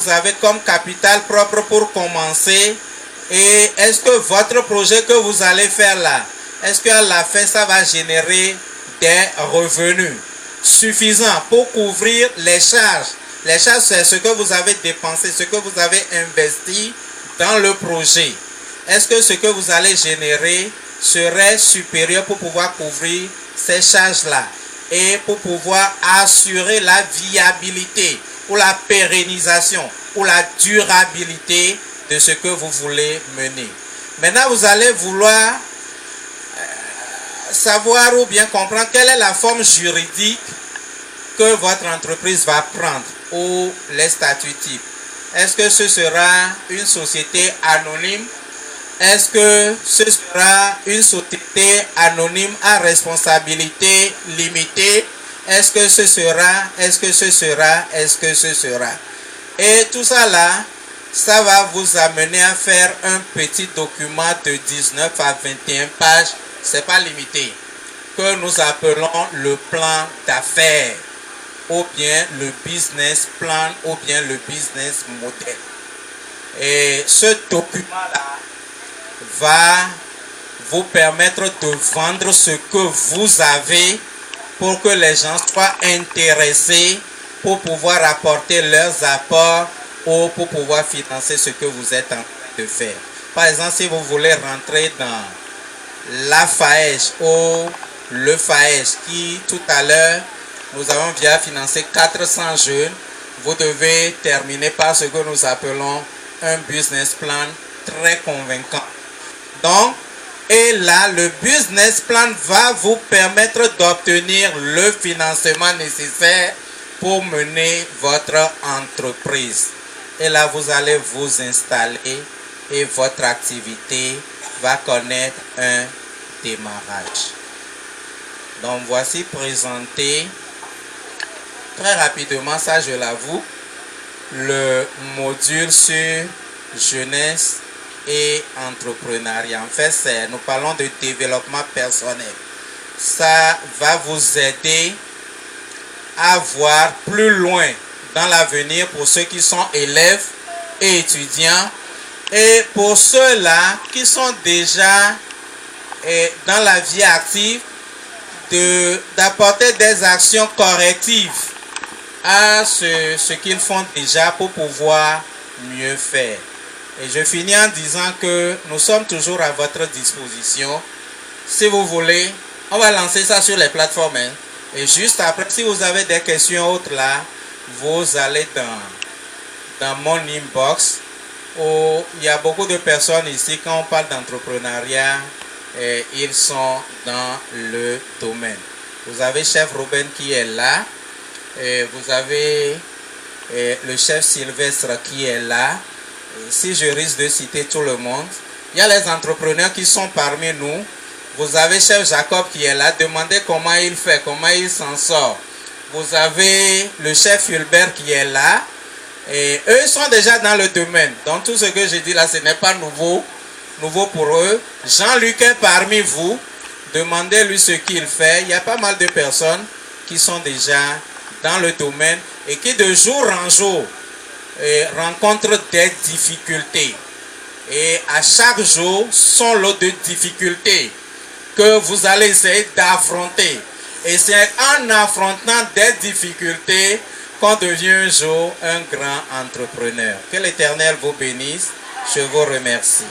vous avez comme capital propre pour commencer? Et est-ce que votre projet que vous allez faire là, est-ce qu'à la fin, ça va générer des revenus suffisants pour couvrir les charges? Les charges, c'est ce que vous avez dépensé, ce que vous avez investi dans le projet. Est-ce que ce que vous allez générer serait supérieur pour pouvoir couvrir ces charges-là et pour pouvoir assurer la viabilité ou la pérennisation ou la durabilité de ce que vous voulez mener? Maintenant, vous allez vouloir savoir ou bien comprendre quelle est la forme juridique que votre entreprise va prendre ou les statuts types. Est-ce que ce sera une société anonyme? Est-ce que ce sera une société anonyme à responsabilité limitée? Est-ce que ce sera? Et tout ça là, ça va vous amener à faire un petit document de 19 à 21 pages, c'est pas limité, que nous appelons le plan d'affaires, ou bien le business plan, ou bien le business model. Et ce document-là va vous permettre de vendre ce que vous avez pour que les gens soient intéressés pour pouvoir apporter leurs apports ou pour pouvoir financer ce que vous êtes en train de faire. Par exemple, si vous voulez rentrer dans la FAEJ ou le FAEJ qui tout à l'heure nous avons bien financé 400 jeunes, vous devez terminer par ce que nous appelons un business plan très convaincant. Donc, et là, le business plan va vous permettre d'obtenir le financement nécessaire pour mener votre entreprise. Et là, vous allez vous installer et votre activité va connaître un démarrage. Donc, voici présenté très rapidement, ça je l'avoue, le module sur jeunesse et entrepreneuriat. En fait, nous parlons de développement personnel. Ça va vous aider à voir plus loin dans l'avenir pour ceux qui sont élèves et étudiants, et pour ceux-là qui sont déjà dans la vie active, d'apporter des actions correctives à ce qu'ils font déjà pour pouvoir mieux faire. Et je finis en disant que nous sommes toujours à votre disposition. Si vous voulez, on va lancer ça sur les plateformes. Et juste après, si vous avez des questions autres là, vous allez dans mon inbox, où il y a beaucoup de personnes ici, quand on parle d'entrepreneuriat, ils sont dans le domaine. Vous avez chef Ruben qui est là, vous avez le chef Sylvestre qui est là. Si je risque de citer tout le monde, il y a les entrepreneurs qui sont parmi nous. Vous avez chef Jacob qui est là, demandez comment il fait, comment il s'en sort. Vous avez le chef Fulbert qui est là, et eux sont déjà dans le domaine. Donc tout ce que je dis là, ce n'est pas nouveau pour eux. Jean-Luc est parmi vous, demandez-lui ce qu'il fait. Il y a pas mal de personnes qui sont déjà dans le domaine et qui de jour en jour rencontrent des difficultés. Et à chaque jour, sont lot de difficultés que vous allez essayer d'affronter. Et c'est en affrontant des difficultés qu'on devient un jour un grand entrepreneur. Que l'Éternel vous bénisse. Je vous remercie.